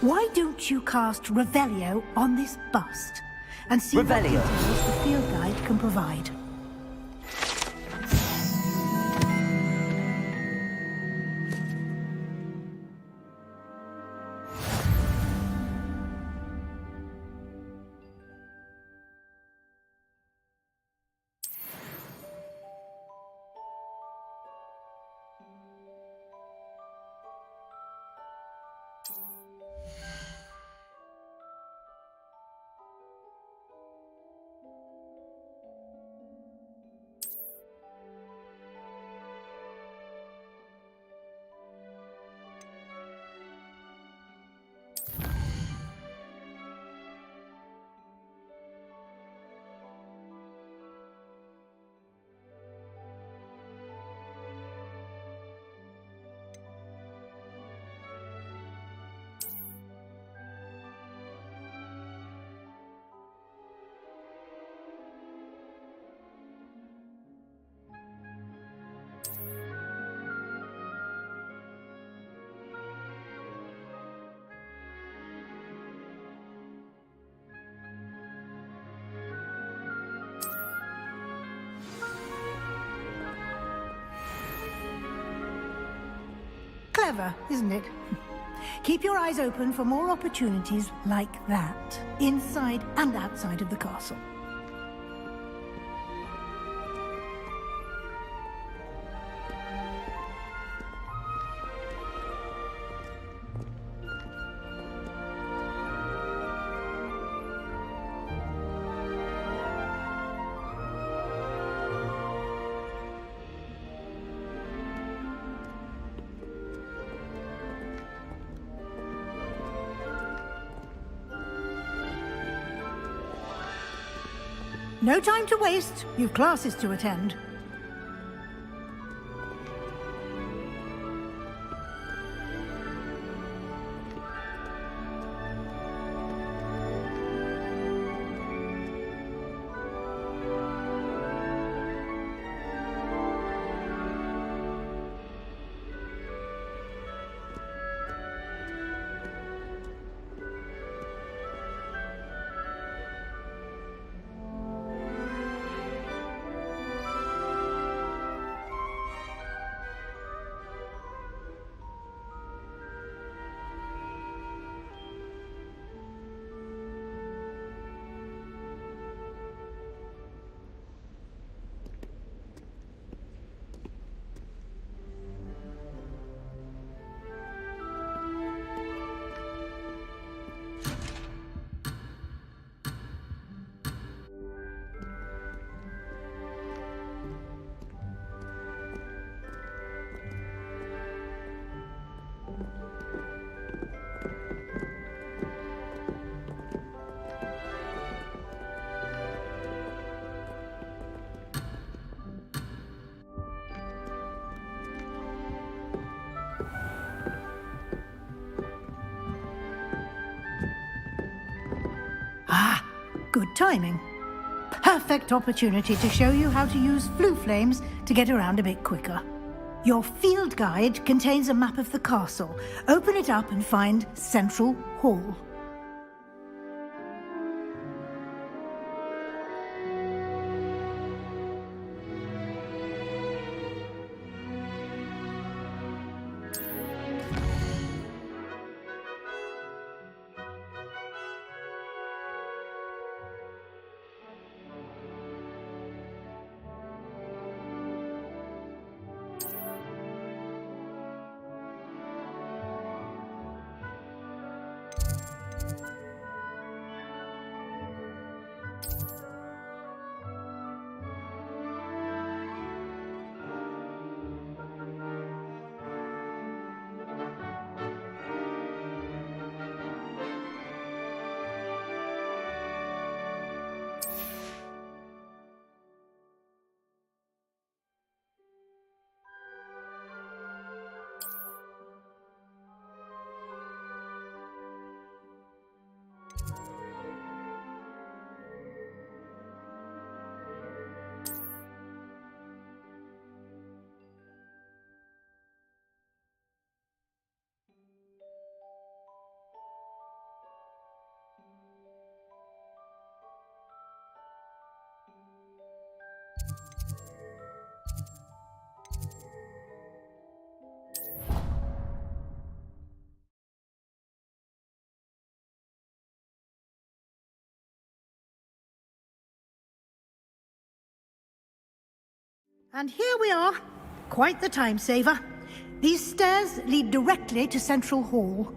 Why don't you cast Revelio on this bust and see what Revelio. details the field guide can provide? Clever, isn't it? Keep your eyes open for more opportunities like that, inside and outside of the castle. No time to waste. You've classes to attend. Good timing. Perfect opportunity to show you how to use flue flames to get around a bit quicker. Your field guide contains a map of the castle. Open it up and find Central Hall. And here we are. Quite the time saver. These stairs lead directly to Central Hall.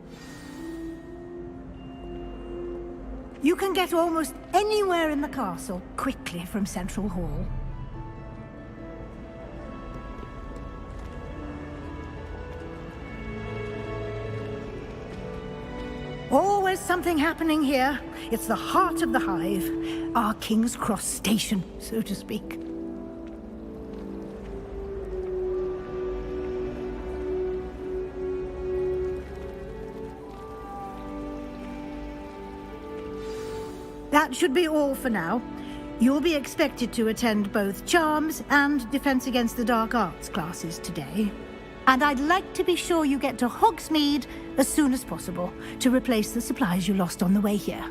You can get almost anywhere in the castle quickly from Central Hall. Always something happening here. It's the heart of the Hive, our King's Cross station, so to speak. That should be all for now. You'll be expected to attend both Charms and Defense Against the Dark Arts classes today. And I'd like to be sure you get to Hogsmeade as soon as possible to replace the supplies you lost on the way here.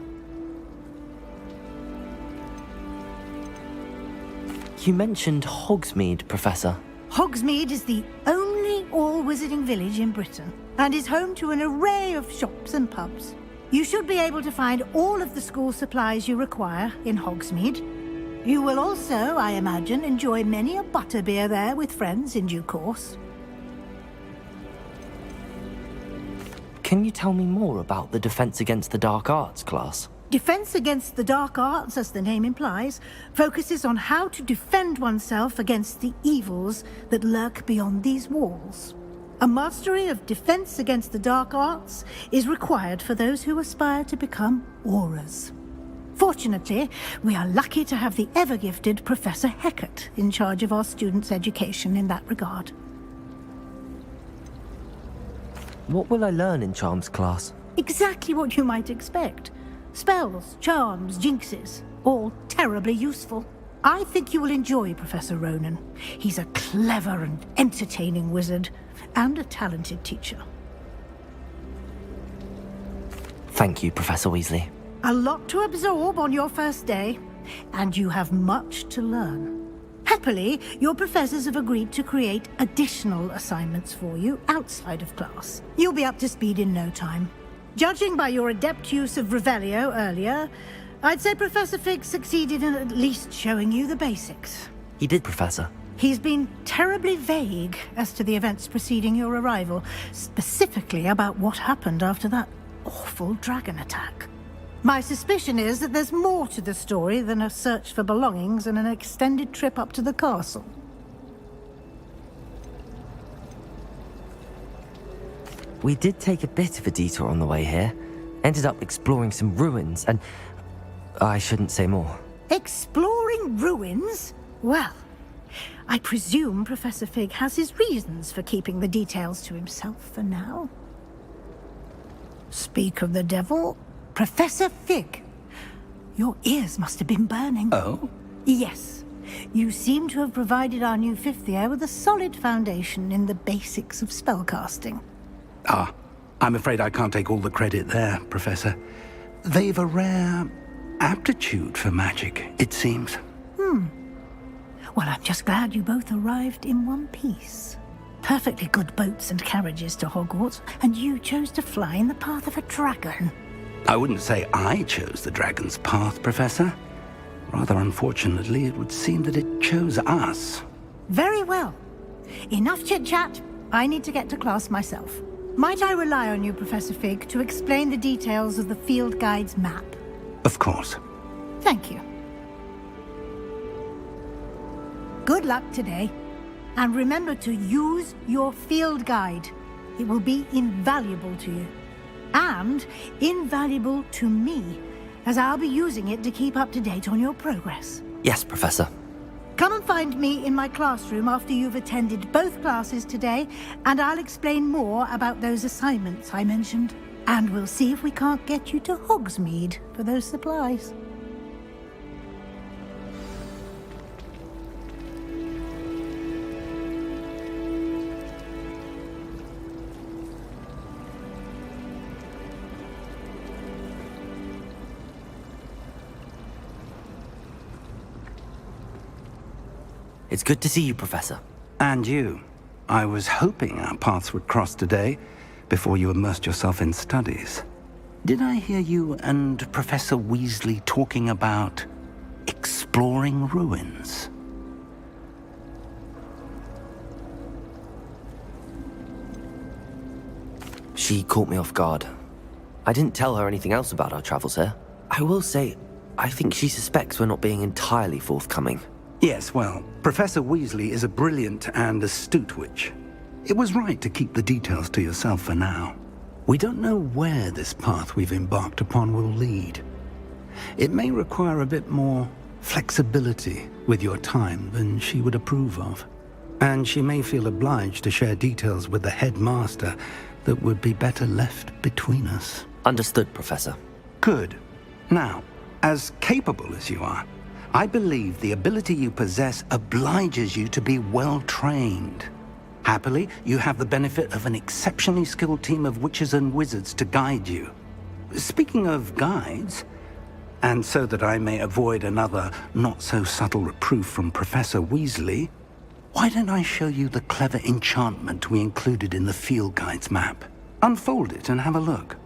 You mentioned Hogsmeade, Professor. Hogsmeade is the only all-wizarding village in Britain and is home to an array of shops and pubs. You should be able to find all of the school supplies you require in Hogsmeade. You will also, I imagine, enjoy many a butterbeer there with friends in due course. Can you tell me more about the Defense Against the Dark Arts class? Defense Against the Dark Arts, as the name implies, focuses on how to defend oneself against the evils that lurk beyond these walls. A mastery of Defense Against the Dark Arts is required for those who aspire to become Aurors. Fortunately, we are lucky to have the ever-gifted Professor Hecat in charge of our students' education in that regard. What will I learn in Charms class? Exactly what you might expect. Spells, charms, jinxes, all terribly useful. I think you will enjoy Professor Ronen. He's a clever and entertaining wizard, and a talented teacher. Thank you, Professor Weasley. A lot to absorb on your first day, and you have much to learn. Happily, your professors have agreed to create additional assignments for you outside of class. You'll be up to speed in no time. Judging by your adept use of Revelio earlier, I'd say Professor Fig succeeded in at least showing you the basics. He did, Professor. He's been terribly vague as to the events preceding your arrival, specifically about what happened after that awful dragon attack. My suspicion is that there's more to the story than a search for belongings and an extended trip up to the castle. We did take a bit of a detour on the way here. Ended up exploring some ruins and... I shouldn't say more. Exploring ruins? Well, I presume Professor Fig has his reasons for keeping the details to himself for now. Speak of the devil, Professor Fig. Your ears must have been burning. Oh? Yes. You seem to have provided our new fifth year with a solid foundation in the basics of spellcasting. Ah, I'm afraid I can't take all the credit there, Professor. They've a rare aptitude for magic, it seems. Well, I'm just glad you both arrived in one piece. Perfectly good boats and carriages to Hogwarts, and you chose to fly in the path of a dragon. I wouldn't say I chose the dragon's path, Professor. Rather unfortunately, it would seem that it chose us. Very well. Enough chit-chat. I need to get to class myself. Might I rely on you, Professor Fig, to explain the details of the field guide's map? Of course. Thank you. Good luck today. And remember to use your field guide. It will be invaluable to you. And invaluable to me, as I'll be using it to keep up to date on your progress. Yes, Professor. Come and find me in my classroom after you've attended both classes today, and I'll explain more about those assignments I mentioned. And we'll see if we can't get you to Hogsmeade for those supplies. It's good to see you, Professor. And you. I was hoping our paths would cross today, before you immersed yourself in studies. Did I hear you and Professor Weasley talking about exploring ruins? She caught me off guard. I didn't tell her anything else about our travels here. I will say, I think she suspects we're not being entirely forthcoming. Yes, well, Professor Weasley is a brilliant and astute witch. It was right to keep the details to yourself for now. We don't know where this path we've embarked upon will lead. It may require a bit more flexibility with your time than she would approve of. And she may feel obliged to share details with the headmaster that would be better left between us. Understood, Professor. Good. Now, as capable as you are, I believe the ability you possess obliges you to be well-trained. Happily, you have the benefit of an exceptionally skilled team of witches and wizards to guide you. Speaking of guides, and so that I may avoid another not-so-subtle reproof from Professor Weasley, why don't I show you the clever enchantment we included in the field guide's map? Unfold it and have a look.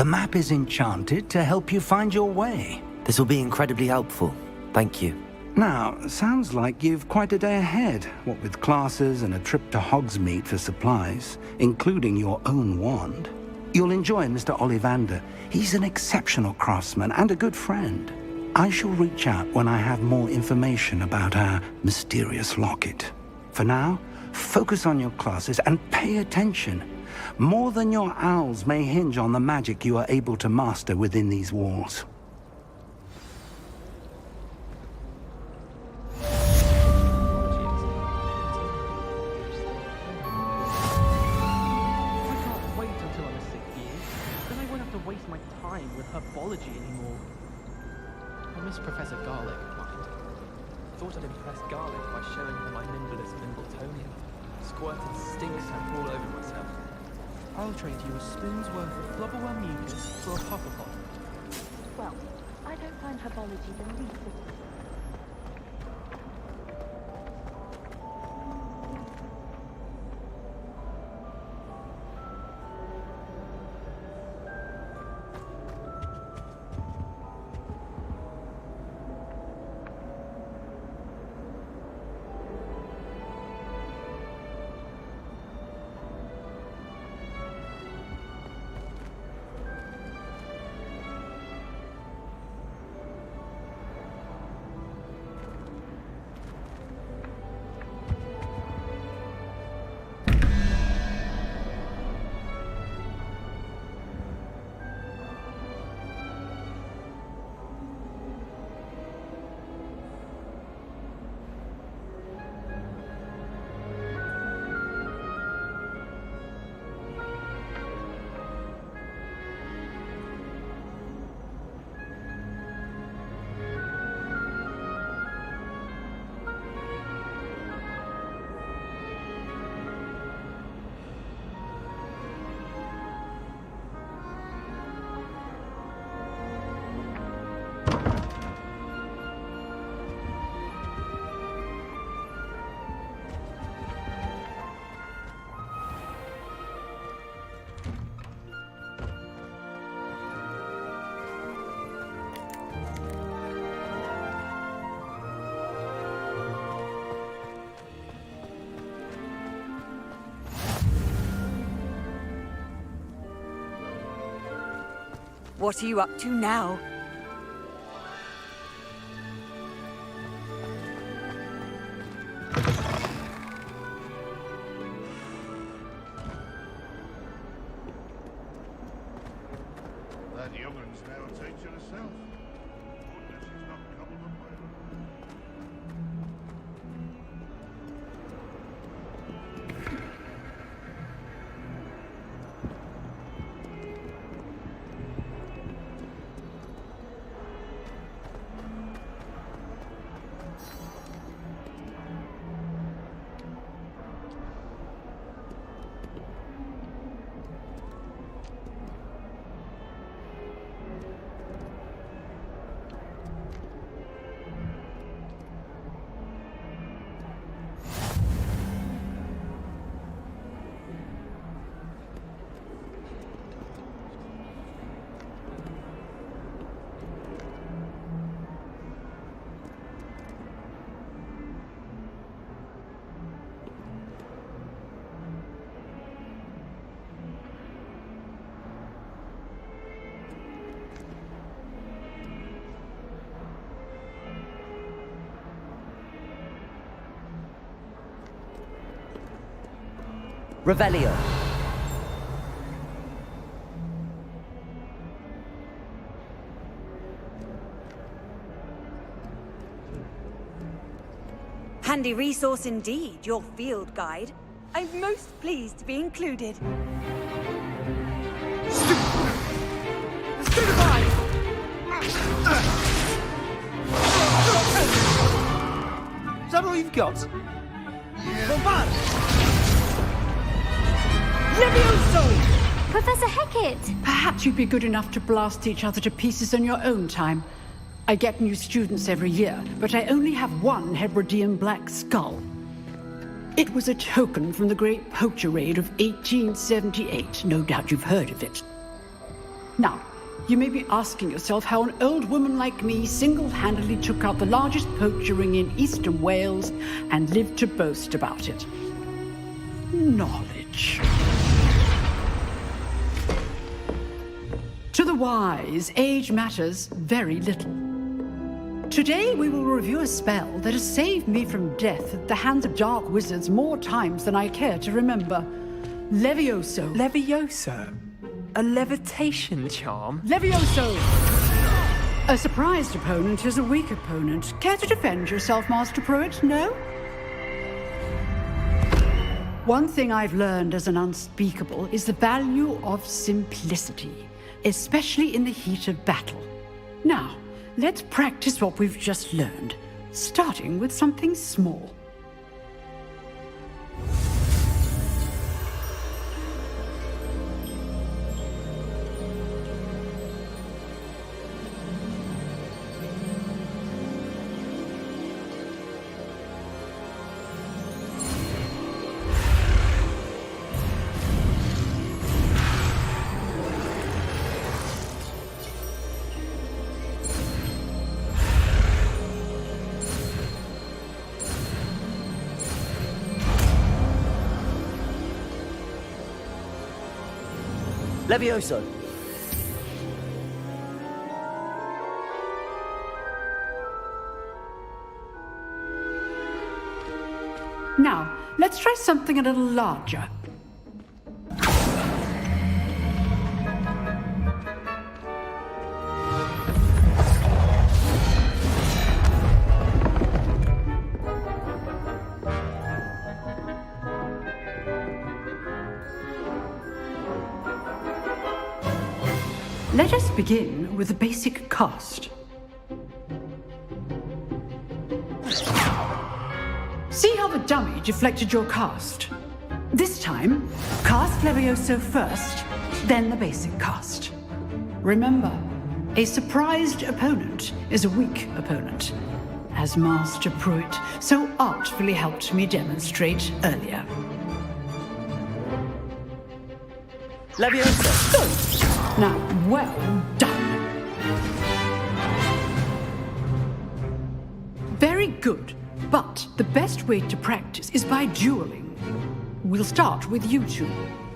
The map is enchanted to help you find your way. This will be incredibly helpful. Thank you. Now, sounds like you've quite a day ahead, what with classes and a trip to Hogsmeade for supplies, including your own wand. You'll enjoy Mr. Ollivander. He's an exceptional craftsman and a good friend. I shall reach out when I have more information about our mysterious locket. For now, focus on your classes and pay attention. More than your owls may hinge on the magic you are able to master within these walls. Herbology anymore. I miss Professor Garlick, mind. Thought I'd impress Garlick by showing her my nimblest Nimbletonia. Squirted stink sap all over myself. I'll trade you a spoon's worth of flubberworm mucus for a Hufflepuff. Well, I don't find herbology the least bit. What are you up to now? That young'un's now a teacher herself. Goodness, she's not coupled up well. Revelio. Handy resource indeed, your field guide. I'm most pleased to be included. Is that all you've got? Levioso! Professor Hecat! Perhaps you'd be good enough to blast each other to pieces in your own time. I get new students every year, but I only have one Hebridean black skull. It was a token from the Great Poacher Raid of 1878. No doubt you've heard of it. Now, you may be asking yourself how an old woman like me single-handedly took out the largest poacher ring in eastern Wales and lived to boast about it. Knowledge. To the wise, age matters very little. Today we will review a spell that has saved me from death at the hands of dark wizards more times than I care to remember. Levioso. Levioso? A levitation charm? Levioso! A surprised opponent is a weak opponent. Care to defend yourself, Master Pruitt? No? One thing I've learned as an unspeakable is the value of simplicity, especially in the heat of battle. Now, let's practice what we've just learned, starting with something small. Levioso. Now, let's try something a little larger. Let us begin with the basic cast. See how the dummy deflected your cast? This time, cast Levioso first, then the basic cast. Remember, a surprised opponent is a weak opponent, as Master Pruitt so artfully helped me demonstrate earlier. Levioso. Good. Now, well done. Very good. But the best way to practice is by dueling. We'll start with you two.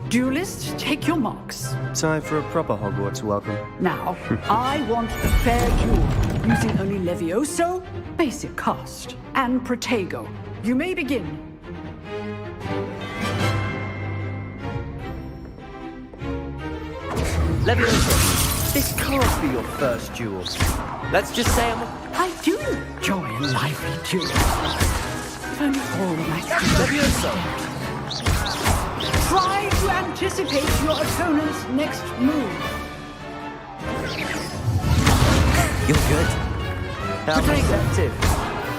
Duelists, take your marks. Time for a proper Hogwarts welcome. Now, I want a fair duel, using only Levioso, basic cast, and Protego. You may begin. Levioso, this can't be your first duel. Let's just say I do enjoy a lively duel. If only all of my students Levioso. try to anticipate your opponent's next move. You're good. How receptive.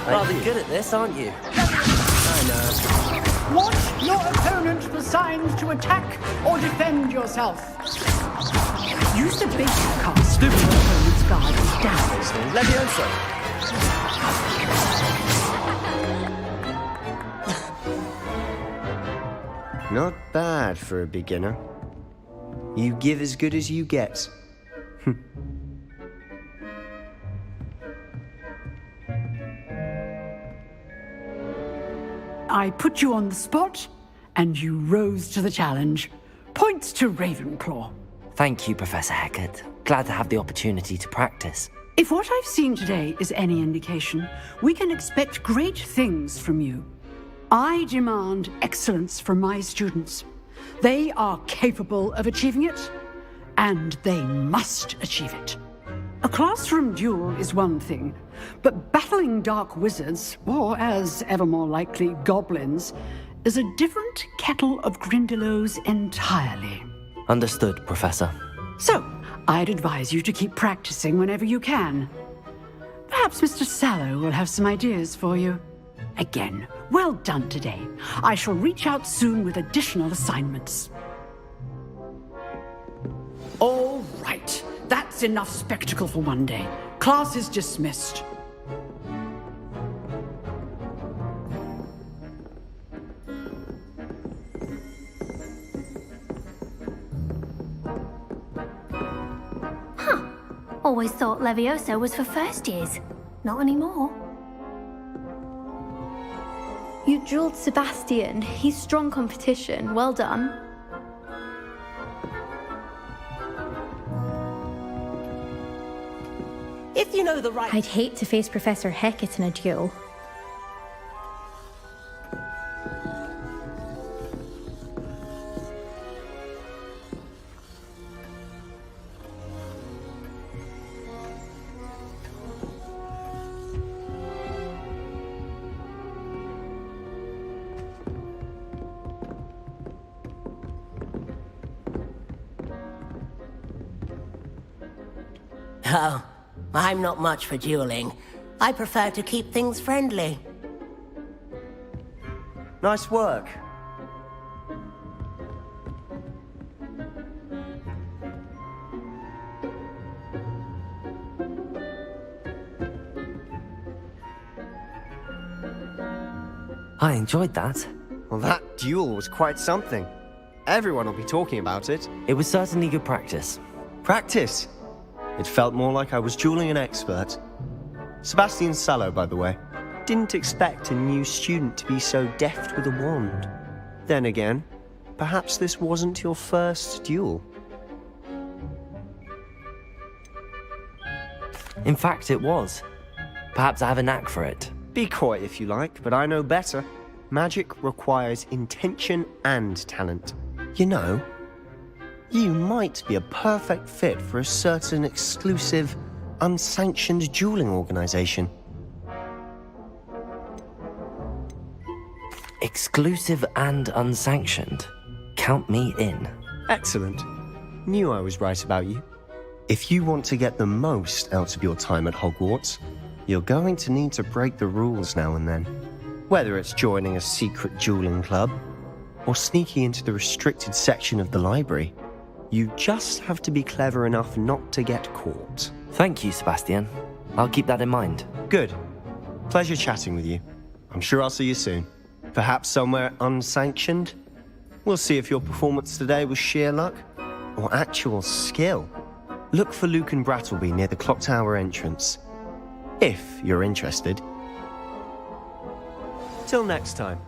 Rather good at this, aren't you? I know. Watch your opponent for signs to attack or defend yourself. Use the basic cast. Your opponent's guard is down. Levioso. Not bad for a beginner. You give as good as you get. I put you on the spot, and you rose to the challenge. Points to Ravenclaw. Thank you, Professor Hecat. Glad to have the opportunity to practice. If what I've seen today is any indication, we can expect great things from you. I demand excellence from my students. They are capable of achieving it, and they must achieve it. A classroom duel is one thing, but battling dark wizards, or as ever more likely, goblins, is a different kettle of Grindylows entirely. Understood, Professor. So, I'd advise you to keep practicing whenever you can. Perhaps Mr. Sallow will have some ideas for you. Again, well done today. I shall reach out soon with additional assignments. All right, that's enough spectacle for one day. Class is dismissed. Always thought Levioso was for first years. Not anymore. You dueled Sebastian. He's strong competition. Well done. If you know the right... I'd hate to face Professor Hecat in a duel. Oh, I'm not much for dueling. I prefer to keep things friendly. Nice work. I enjoyed that. Well, that duel was quite something. Everyone will be talking about it. It was certainly good practice. Practice? It felt more like I was dueling an expert. Sebastian Sallow, by the way. Didn't expect a new student to be so deft with a wand. Then again, perhaps this wasn't your first duel. In fact, it was. Perhaps I have a knack for it. Be coy if you like, but I know better. Magic requires intention and talent. You know, you might be a perfect fit for a certain exclusive, unsanctioned dueling organization. Exclusive and unsanctioned. Count me in. Excellent. Knew I was right about you. If you want to get the most out of your time at Hogwarts, you're going to need to break the rules now and then. Whether it's joining a secret dueling club, or sneaking into the restricted section of the library, you just have to be clever enough not to get caught. Thank you, Sebastian. I'll keep that in mind. Good. Pleasure chatting with you. I'm sure I'll see you soon. Perhaps somewhere unsanctioned? We'll see if your performance today was sheer luck, or actual skill. Look for Lucan Brattleby near the Clock Tower entrance. If you're interested. Till next time.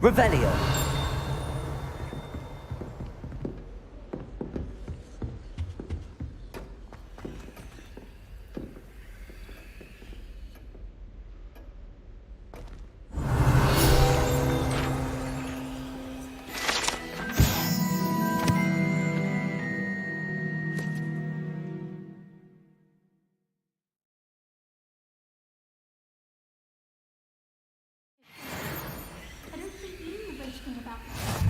Revelio. I don't see you boasting about that.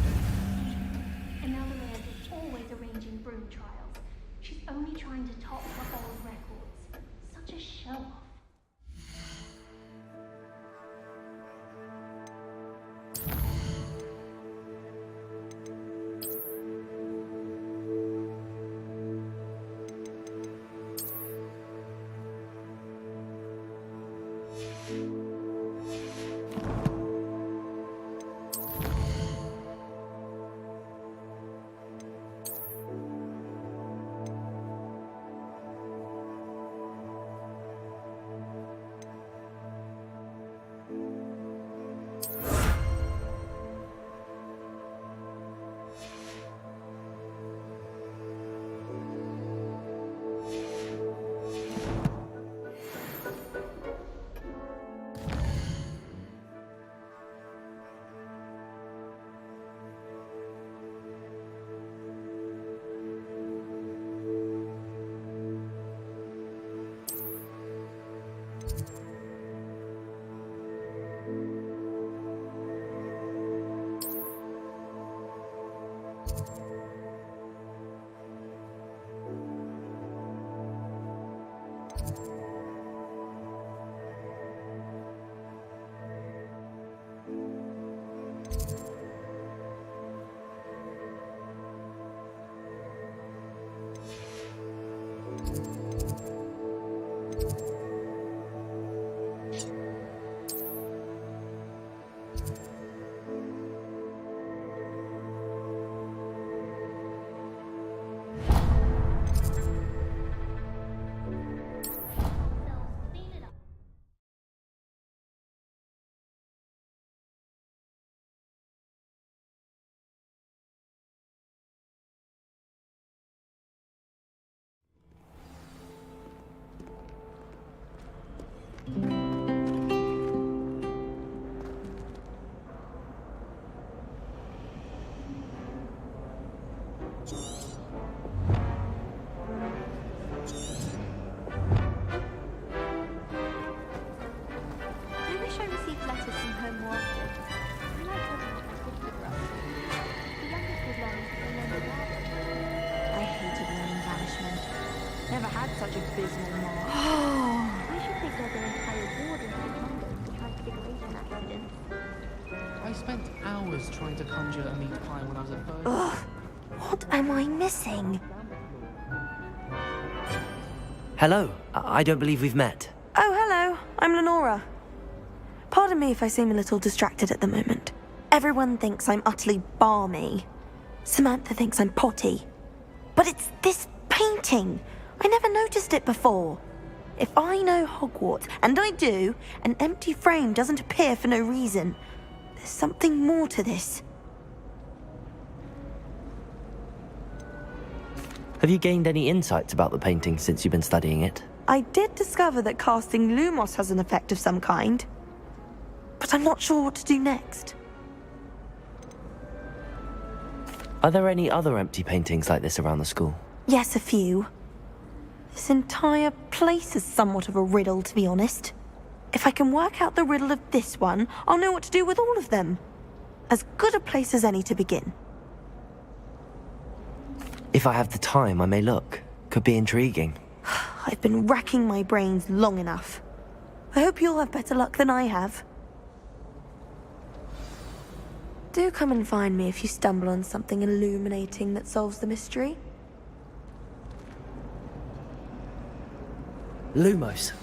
Another is always arranging broom trials. She's only trying to top her old records. Such a show-off. Never had such abysmal marks. I should think there's an entire ward in St. Mungo's for transfiguration accidents. I spent hours trying to conjure a meat pie when I was at first. Ugh! What am I missing? Hello. I don't believe we've met. Oh, hello. I'm Lenora. Pardon me if I seem a little distracted at the moment. Everyone thinks I'm utterly balmy. Samantha thinks I'm potty. But it's this painting. I never noticed it before. If I know Hogwarts, and I do, an empty frame doesn't appear for no reason. There's something more to this. Have you gained any insights about the painting since you've been studying it? I did discover that casting Lumos has an effect of some kind. But I'm not sure what to do next. Are there any other empty paintings like this around the school? Yes, a few. This entire place is somewhat of a riddle, to be honest. If I can work out the riddle of this one, I'll know what to do with all of them. As good a place as any to begin. If I have the time, I may look. Could be intriguing. I've been racking my brains long enough. I hope you'll have better luck than I have. Do come and find me if you stumble on something illuminating that solves the mystery. Lumos.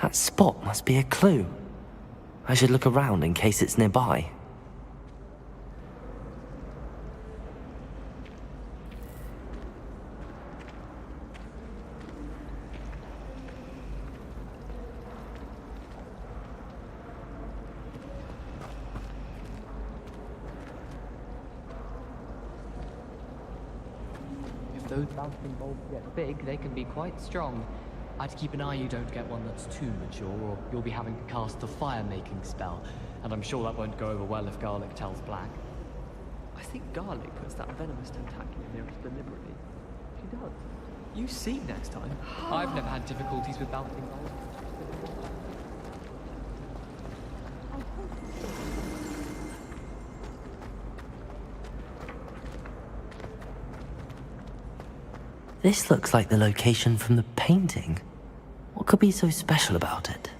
That spot must be a clue. I should look around in case it's nearby. those bouncing bulbs get big, they can be quite strong. I'd keep an eye you don't get one that's too mature, or you'll be having to cast the fire-making spell, and I'm sure that won't go over well if Garlic tells Black. I think Garlic puts that venomous tentacular near us deliberately. She does. You see next time. I've never had difficulties with bouncing bulbs. This looks like the location from the painting. What could be so special about it?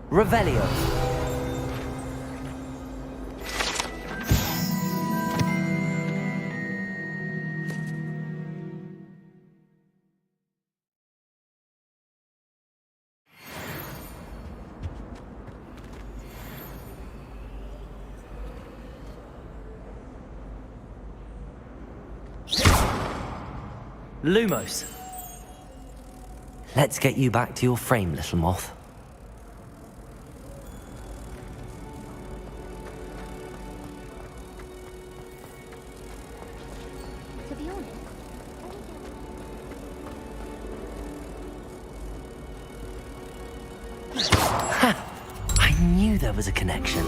Revelio. Lumos. Let's get you back to your frame, little moth. To be honest, I knew there was a connection.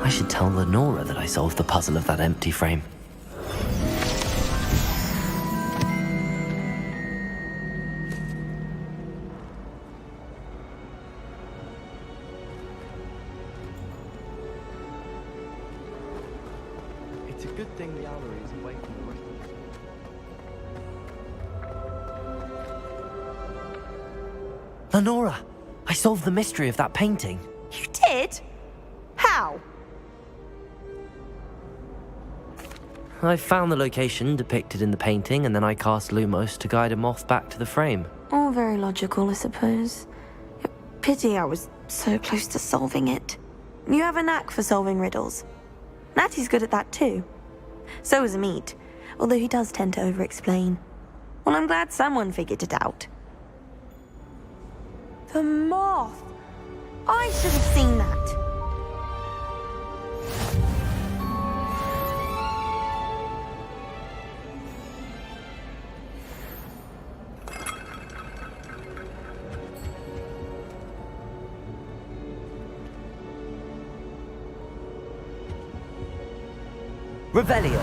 I should tell Lenora that I solved the puzzle of that empty frame. It's a good thing the Owlery is away from the rest of the Lenora, I solved the mystery of that painting. You did? How? I found the location depicted in the painting, and then I cast Lumos to guide a moth back to the frame. All very logical, I suppose. Pity I was so close to solving it. You have a knack for solving riddles. Natty's good at that too. So is Amit, although he does tend to over-explain. Well, I'm glad someone figured it out. The moth! I should have seen that. Revelio.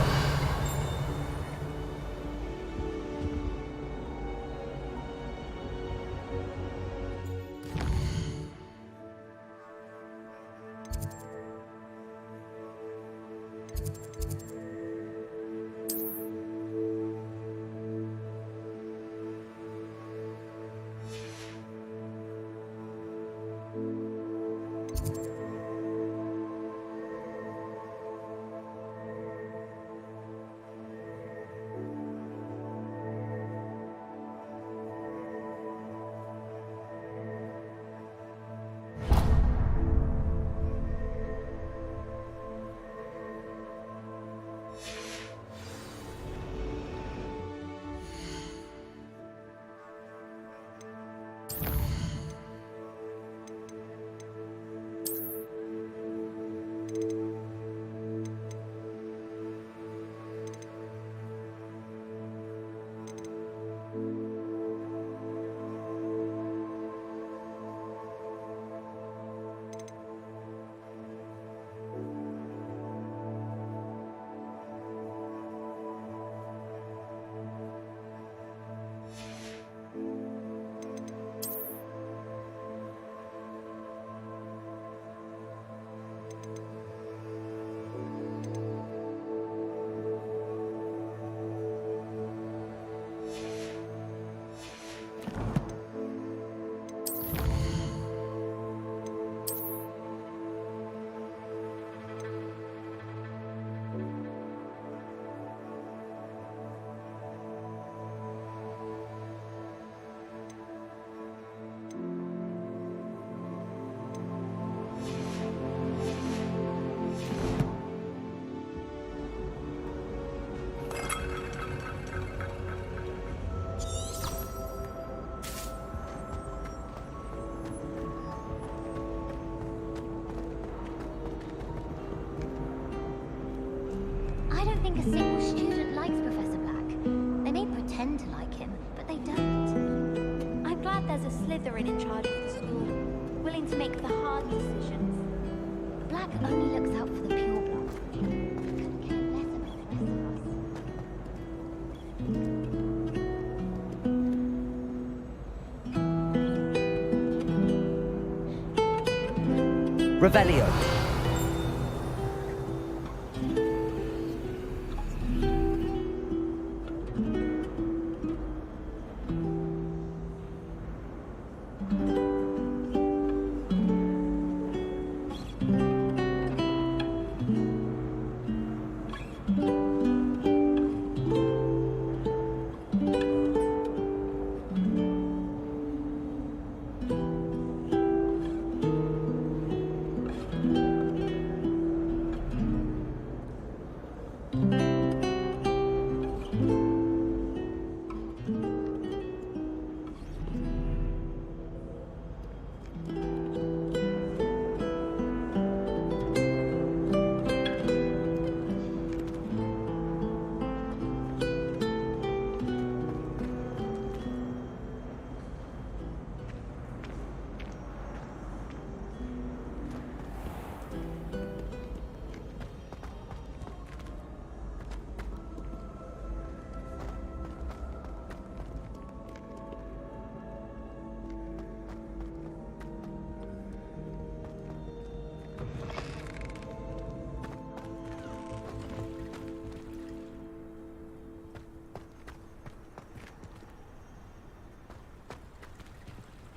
think a single student likes Professor Black. They may pretend to like him, but they don't. I'm glad there's a Slytherin in charge of the school, willing to make the hard decisions. Black only looks out for the pure blood. Couldn't care less about the rest of us. Revelio.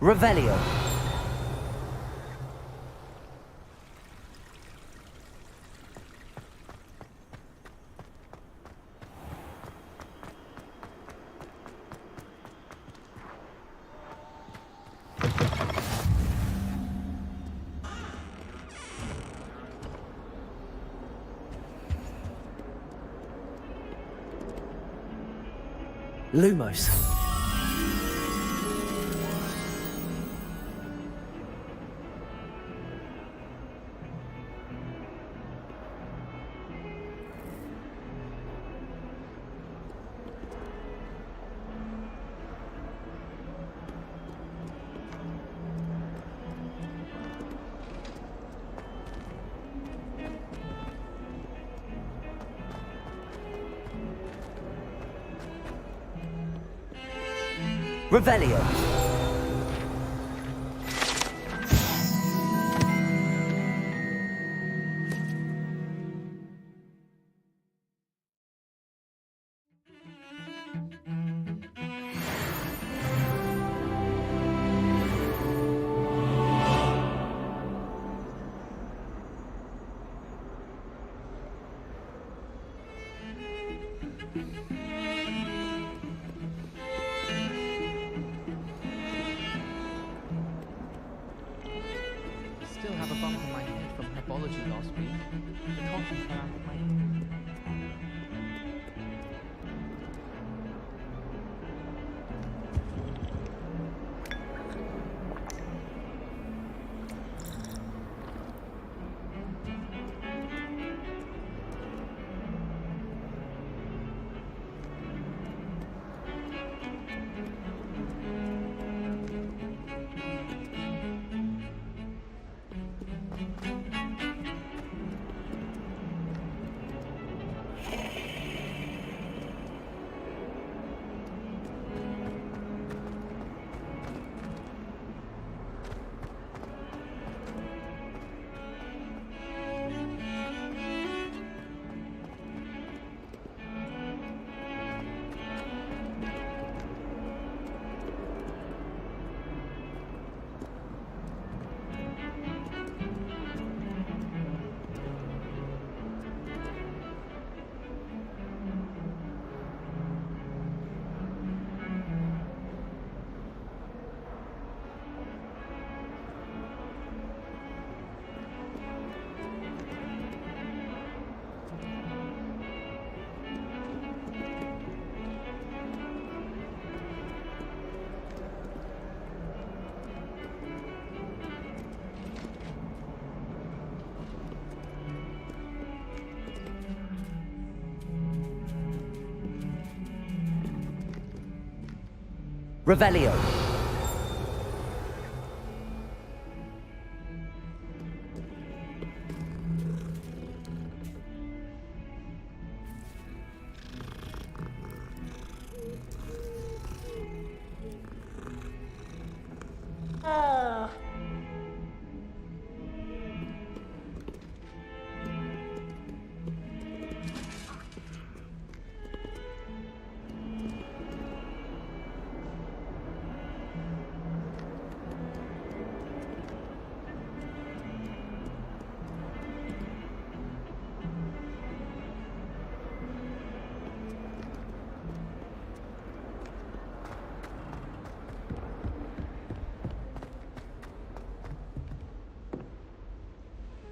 Revelio. Lumos. Revelio. Still have a bump on my head from herbology last week. The cotton fell out of my ear. Revelio.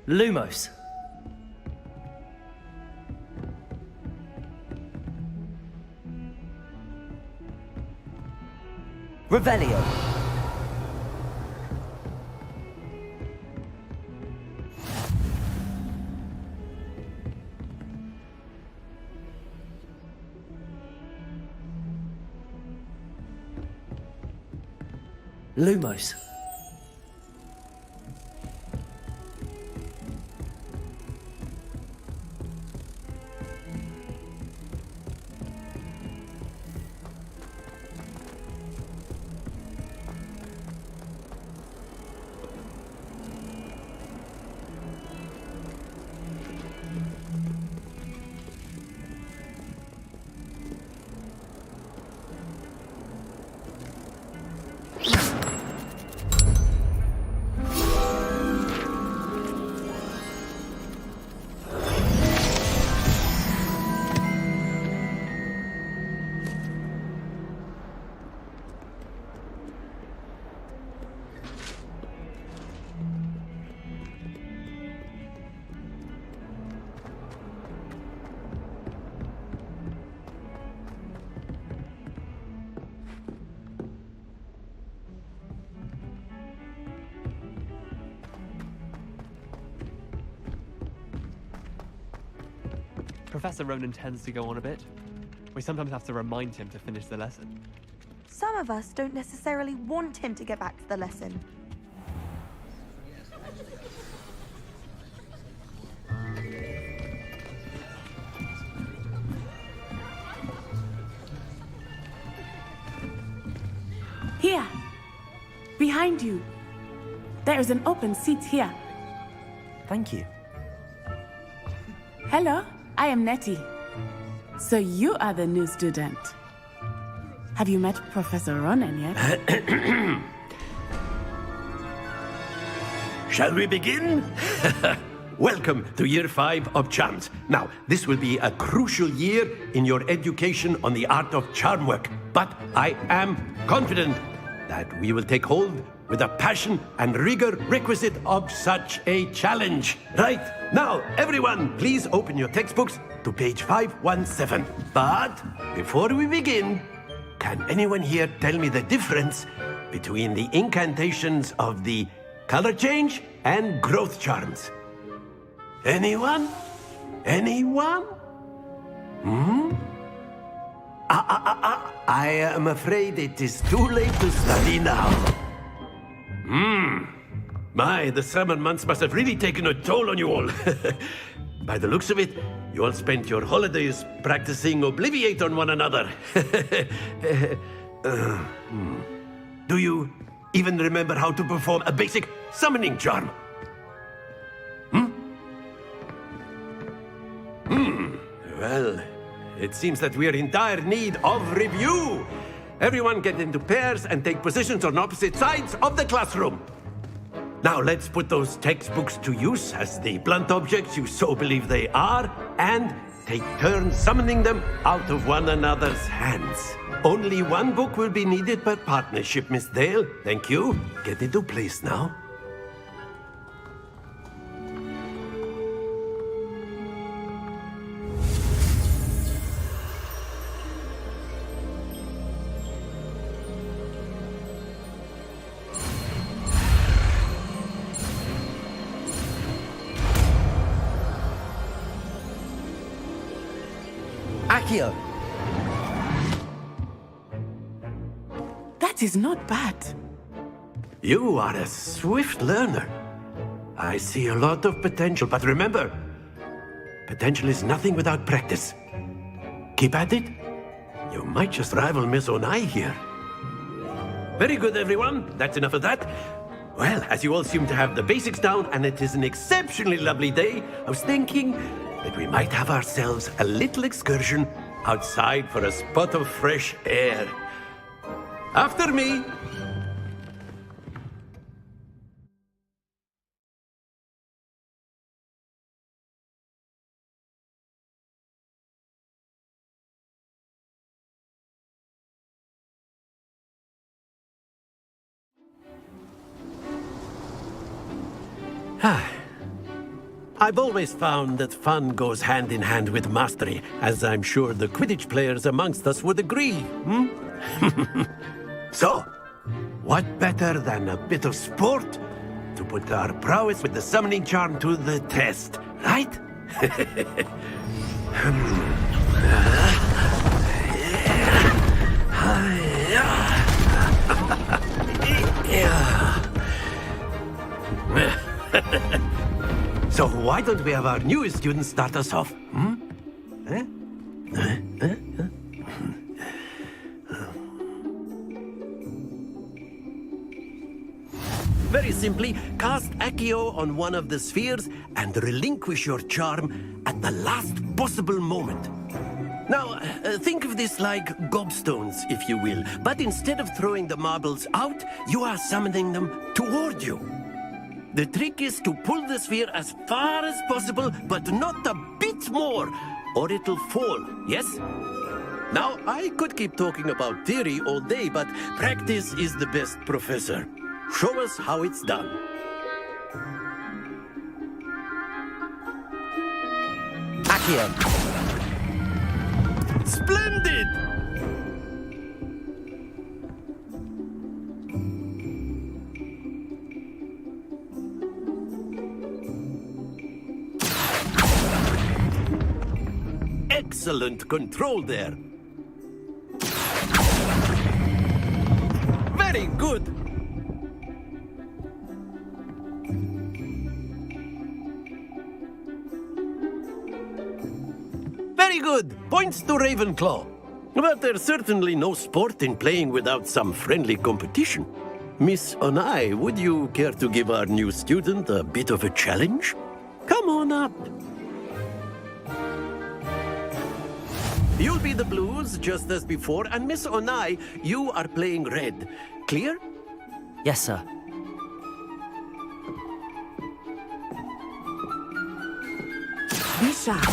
Lumos. Revelio. Lumos. Professor Ronan tends to go on a bit. We sometimes have to remind him to finish the lesson. Some of us don't necessarily want him to get back to the lesson. Here. Behind you. There is an open seat here. Thank you. Hello, I am Nettie. So you are the new student. Have you met Professor Ronan yet? Shall we begin? Welcome to Year 5 of Charms. Now, this will be a crucial year in your education on the art of charm work, but I am confident that we will take hold with the passion and rigor requisite of such a challenge. Right, now, everyone, please open your textbooks to page 517. But before we begin, can anyone here tell me the difference between the incantations of the color change and growth charms? Anyone? Anyone? I am afraid it is too late to study now. My, the summer months must have really taken a toll on you all. By the looks of it, you all spent your holidays practicing Obliviate on one another. Do you even remember how to perform a basic summoning charm? Well, it seems that we are in dire need of review. Everyone get into pairs and take positions on opposite sides of the classroom. Now let's put those textbooks to use as the blunt objects you so believe they are, and take turns summoning them out of one another's hands. Only one book will be needed per partnership, Miss Dale. Thank you. Get into place now. That That is not bad. You are a swift learner. I see a lot of potential, but remember, potential is nothing without practice. Keep at it. You might just rival Miss Onai here. Very good, everyone. That's enough of that. Well, as you all seem to have the basics down, and it is an exceptionally lovely day, I was thinking that we might have ourselves a little excursion outside for a spot of fresh air. After me. I've always found that fun goes hand in hand with mastery, as I'm sure the Quidditch players amongst us would agree. So, what better than a bit of sport to put our prowess with the summoning charm to the test, right? So why don't we have our newest student start us off? Very simply, cast Accio on one of the spheres and relinquish your charm at the last possible moment. Now, think of this like gobstones, if you will, but instead of throwing the marbles out, you are summoning them toward you. The trick is to pull the sphere as far as possible, but not a bit more, or it'll fall, yes? Now, I could keep talking about theory all day, but practice is the best professor. Show us how it's done. Accio. Splendid! Excellent control there. Very good. Very good. Points to Ravenclaw. But there's certainly no sport in playing without some friendly competition. Miss Onai, would you care to give our new student a bit of a challenge? Come on up. You'll be the blues, just as before, and Miss Onai, you are playing red. Clear? Yes, sir. Be sharp.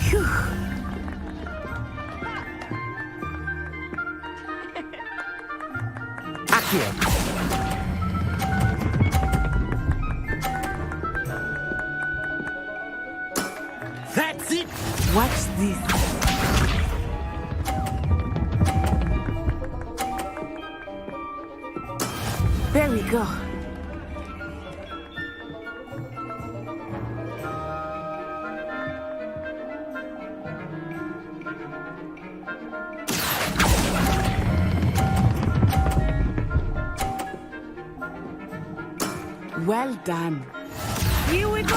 Phew. Accio. That's it! Watch this. There we go. Well done. Here we go!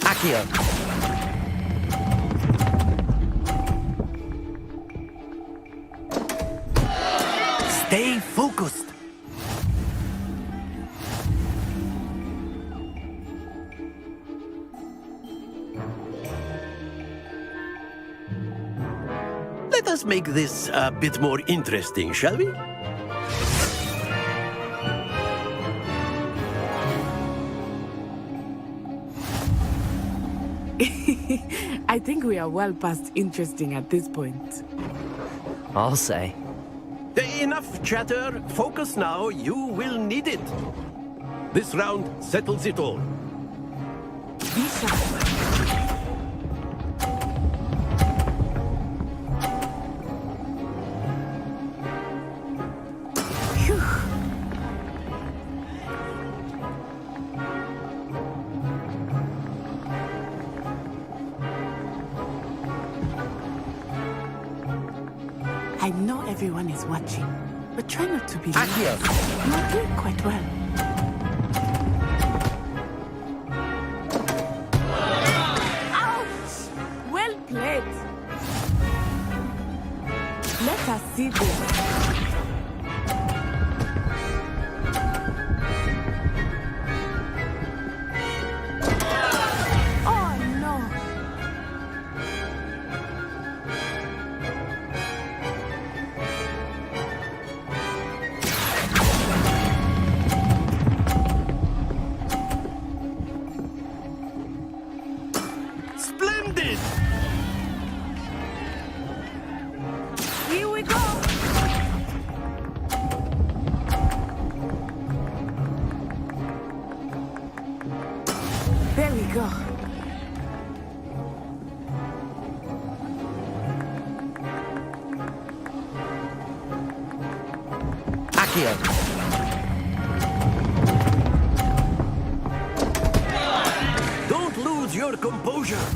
Accio. Stay focused. Let us make this a bit more interesting, shall we? I think we are well past interesting at this point. I'll say. Enough chatter. Focus now. You will need it. This round settles it all. Be sharp. I know everyone is watching, but try not to be Accio! You're doing quite well. Ouch! Well played. Let us see this. Splendid! Here we go! There we go. Accio! Don't lose your composure.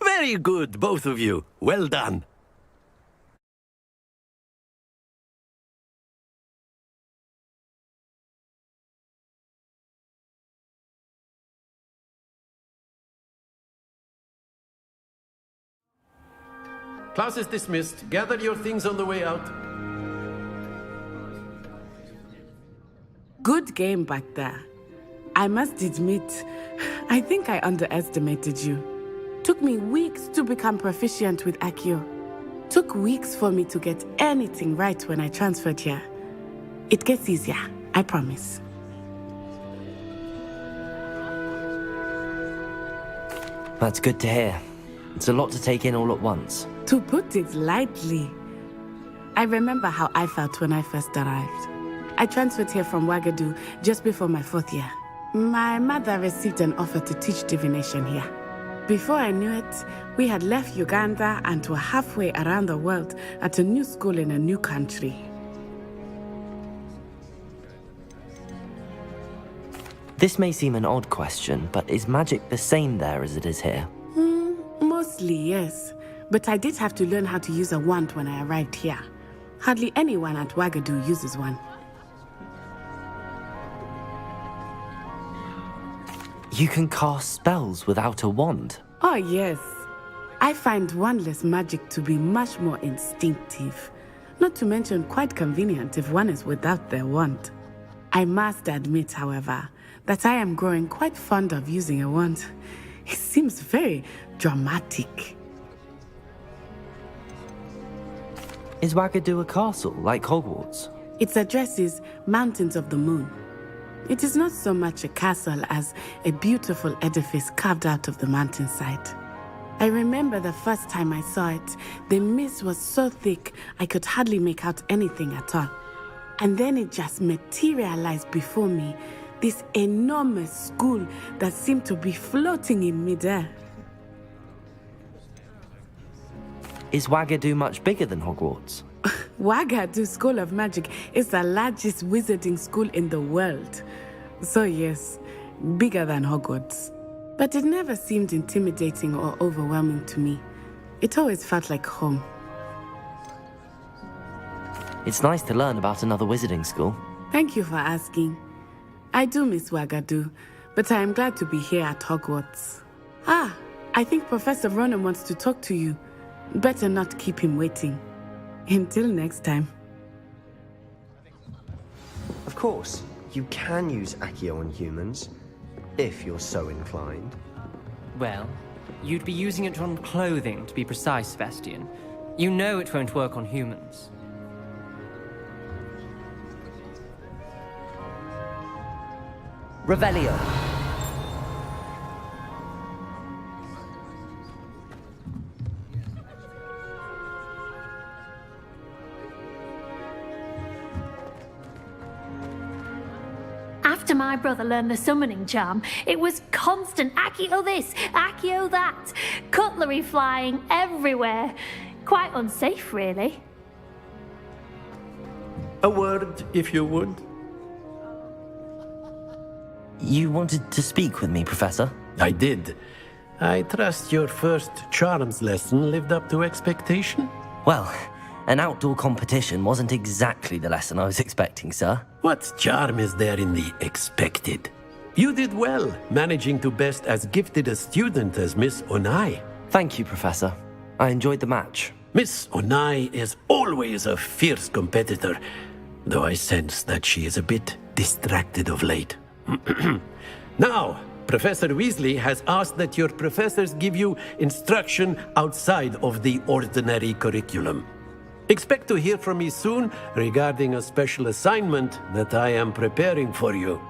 Very good, both of you. Well done. Class is dismissed. Gather your things on the way out. Good game back there. I must admit, I think I underestimated you. Took me weeks to become proficient with Accio. Took weeks for me to get anything right when I transferred here. It gets easier, I promise. That's good to hear. It's a lot to take in all at once. To put it lightly, I remember how I felt when I first arrived. I transferred here from Wagadu just before my 4th year. My mother received an offer to teach divination here. Before I knew it, we had left Uganda and were halfway around the world at a new school in a new country. This may seem an odd question, but is magic the same there as it is here? Mostly, yes. But I did have to learn how to use a wand when I arrived here. Hardly anyone at Wagadu uses one. You can cast spells without a wand? Oh, yes. I find wandless magic to be much more instinctive. Not to mention quite convenient if one is without their wand. I must admit, however, that I am growing quite fond of using a wand. It seems very dramatic. Is Wagadu a castle, like Hogwarts? Its address is Mountains of the Moon. It is not so much a castle as a beautiful edifice carved out of the mountainside. I remember the first time I saw it, the mist was so thick I could hardly make out anything at all. And then it just materialized before me, this enormous school that seemed to be floating in midair. Is Wagadu much bigger than Hogwarts? Wagadu School of Magic is the largest wizarding school in the world. So yes, bigger than Hogwarts. But it never seemed intimidating or overwhelming to me. It always felt like home. It's nice to learn about another wizarding school. Thank you for asking. I do miss Wagadu, but I am glad to be here at Hogwarts. Ah, I think Professor Ronen wants to talk to you. Better not keep him waiting. Until next time. Of course, you can use Accio on humans, if you're so inclined. Well, you'd be using it on clothing, to be precise, Sebastian. You know it won't work on humans. Revelio. After my brother learned the summoning charm, it was constant Accio this, Accio that, cutlery flying everywhere. Quite unsafe, really. A word, if you would. You wanted to speak with me, Professor? I did. I trust your first charms lesson lived up to expectation? Well, an outdoor competition wasn't exactly the lesson I was expecting, sir. What charm is there in the expected? You did well, managing to best as gifted a student as Miss Onai. Thank you, Professor. I enjoyed the match. Miss Onai is always a fierce competitor, though I sense that she is a bit distracted of late. Now, Professor Weasley has asked that your professors give you instruction outside of the ordinary curriculum. Expect to hear from me soon regarding a special assignment that I am preparing for you.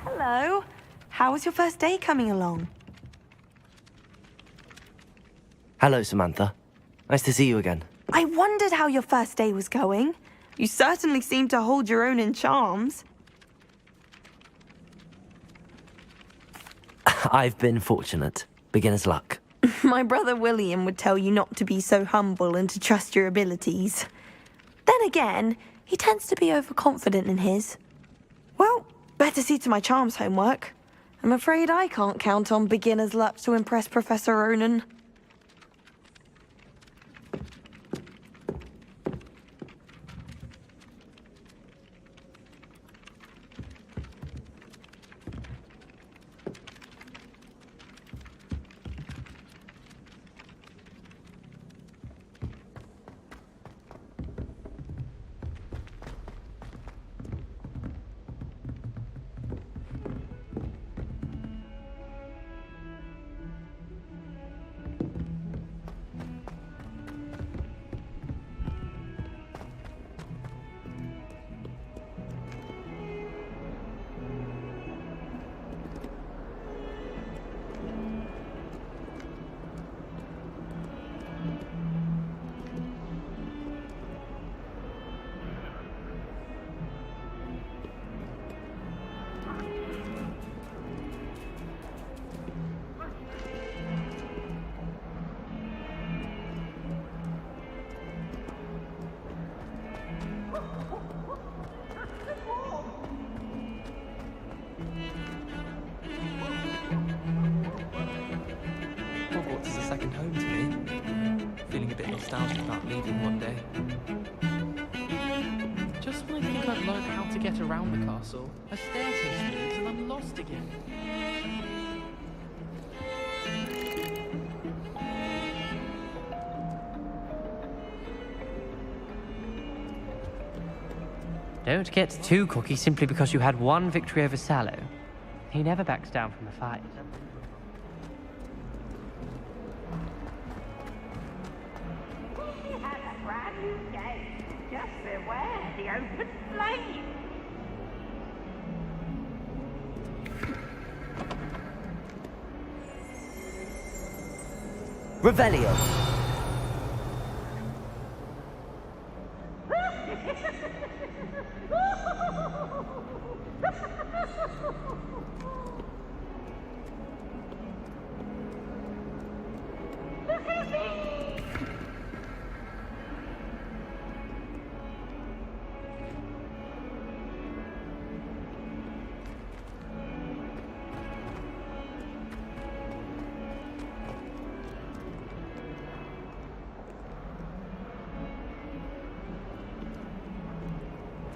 Hello. How was your first day coming along? Hello, Samantha. Nice to see you again. I wondered how your first day was going. You certainly seem to hold your own in charms. I've been fortunate. Beginner's luck. My brother William would tell you not to be so humble and to trust your abilities. Then again, he tends to be overconfident in his. Well, better see to my charms homework. I'm afraid I can't count on beginner's luck to impress Professor Ronen. Hogwarts is a second home to me. Feeling a bit nostalgic about leaving one day. Just when I think I've learned how to get around the castle, a staircase moves and I'm lost again. Don't get too cocky simply because you had one victory over Sallow. He never backs down from a fight. He has a brand new game. beware the open flame. Revelio.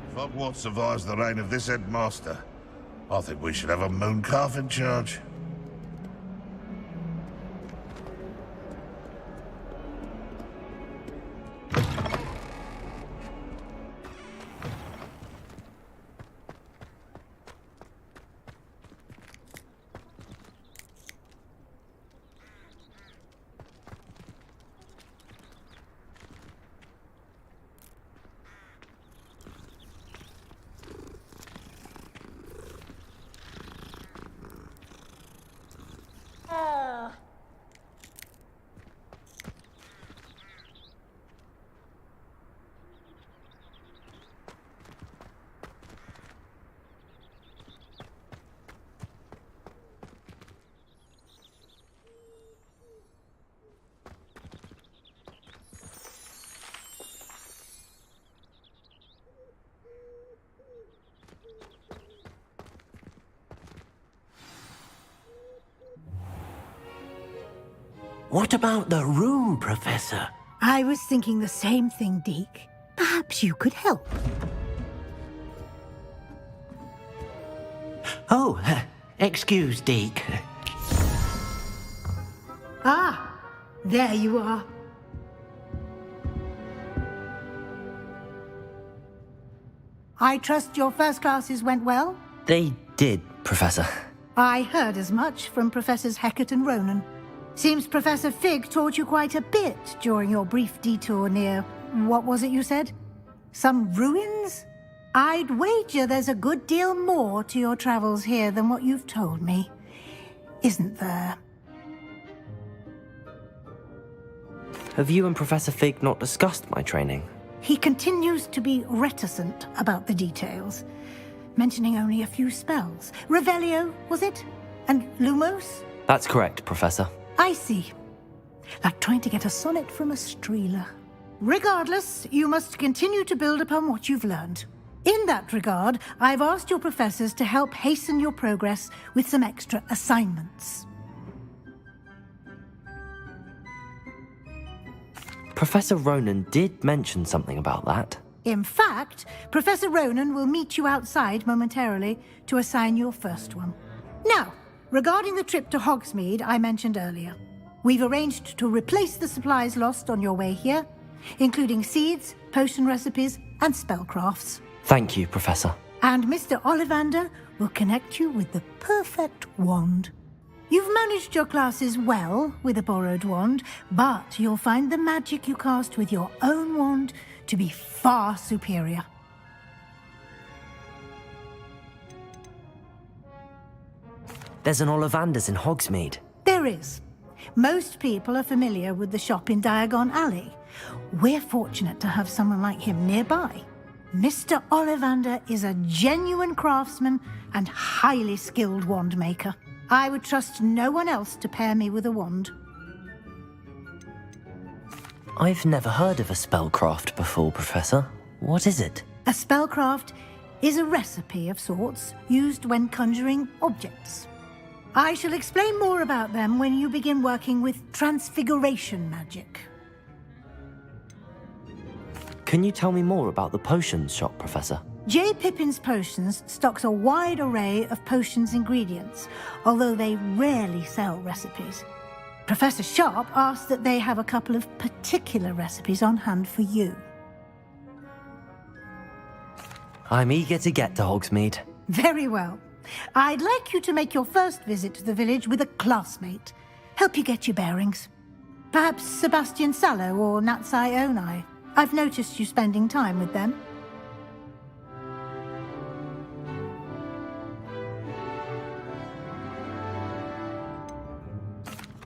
If Hogwarts survives the reign of this headmaster, I think we should have a moon calf in charge. What about the room, Professor? I was thinking the same thing, Deke. Perhaps you could help. Oh, excuse, Deke. Ah, there you are. I trust your first classes went well? They did, Professor. I heard as much from Professors Hecat and Ronan. Seems Professor Fig taught you quite a bit during your brief detour near... what was it you said? Some ruins? I'd wager there's a good deal more to your travels here than what you've told me. Isn't there? Have you and Professor Fig not discussed my training? He continues to be reticent about the details, mentioning only a few spells. Revelio, was it? And Lumos? That's correct, Professor. I see. Like trying to get a sonnet from a Streeler. Regardless, you must continue to build upon what you've learned. In that regard, I've asked your professors to help hasten your progress with some extra assignments. Professor Ronan did mention something about that. In fact, Professor Ronan will meet you outside momentarily to assign your first one. Now, regarding the trip to Hogsmeade I mentioned earlier, we've arranged to replace the supplies lost on your way here, including seeds, potion recipes, and spellcrafts. Thank you, Professor. And Mr. Ollivander will connect you with the perfect wand. You've managed your classes well with a borrowed wand, but you'll find the magic you cast with your own wand to be far superior. There's an Ollivander's in Hogsmeade. There is. Most people are familiar with the shop in Diagon Alley. We're fortunate to have someone like him nearby. Mr. Ollivander is a genuine craftsman and highly skilled wand maker. I would trust no one else to pair me with a wand. I've never heard of a spellcraft before, Professor. What is it? A spellcraft is a recipe of sorts used when conjuring objects. I shall explain more about them when you begin working with transfiguration magic. Can you tell me more about the potions shop, Professor? J. Pippin's Potions stocks a wide array of potions ingredients, although they rarely sell recipes. Professor Sharp asked that they have a couple of particular recipes on hand for you. I'm eager to get to Hogsmeade. Very well. I'd like you to make your first visit to the village with a classmate. Help you get your bearings. Perhaps Sebastian Sallow or Natsai Onai. I've noticed you spending time with them.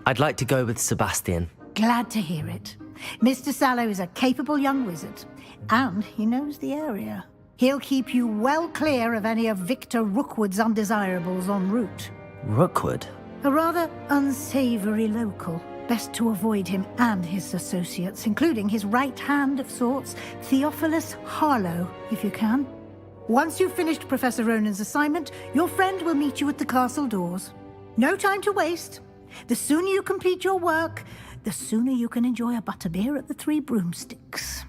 I'd like to go with Sebastian. Glad to hear it. Mr. Sallow is a capable young wizard, and he knows the area. He'll keep you well clear of any of Victor Rookwood's undesirables en route. Rookwood? A rather unsavory local. Best to avoid him and his associates, including his right hand of sorts, Theophilus Harlow, if you can. Once you've finished Professor Ronan's assignment, your friend will meet you at the castle doors. No time to waste. The sooner you complete your work, the sooner you can enjoy a butterbeer at the Three Broomsticks.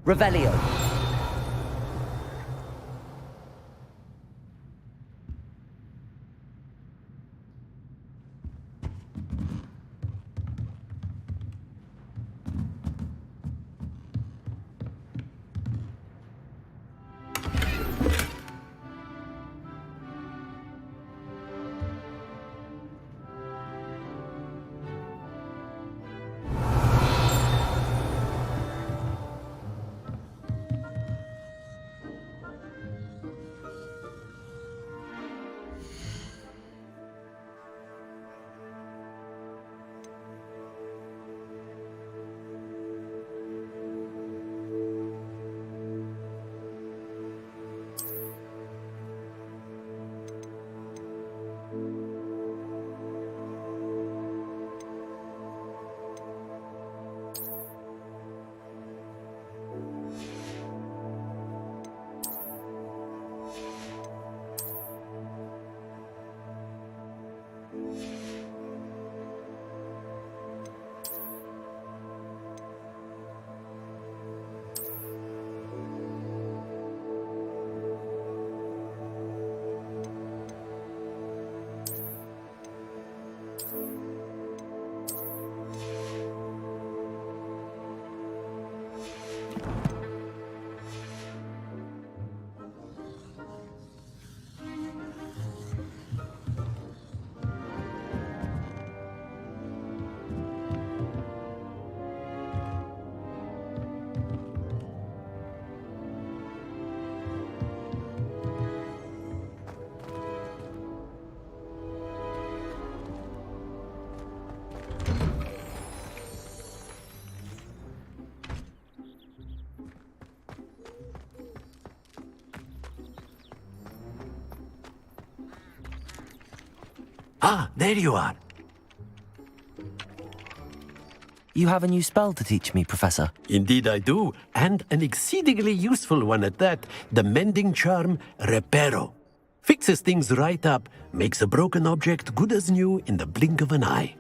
Revelio. Ah, there you are. You have a new spell to teach me, Professor. Indeed I do, and an exceedingly useful one at that. The mending charm, Reparo. Fixes things right up, makes a broken object good as new in the blink of an eye.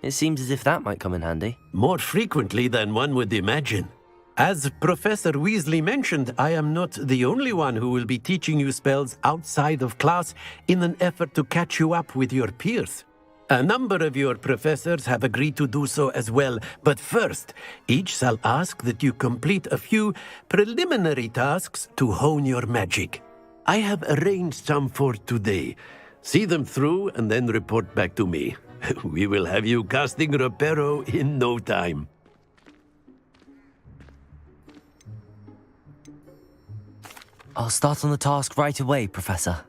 It seems as if that might come in handy. More frequently than one would imagine. As Professor Weasley mentioned, I am not the only one who will be teaching you spells outside of class in an effort to catch you up with your peers. A number of your professors have agreed to do so as well, but first, each shall ask that you complete a few preliminary tasks to hone your magic. I have arranged some for today. See them through and then report back to me. We will have you casting Reparo in no time. I'll start on the task right away, Professor.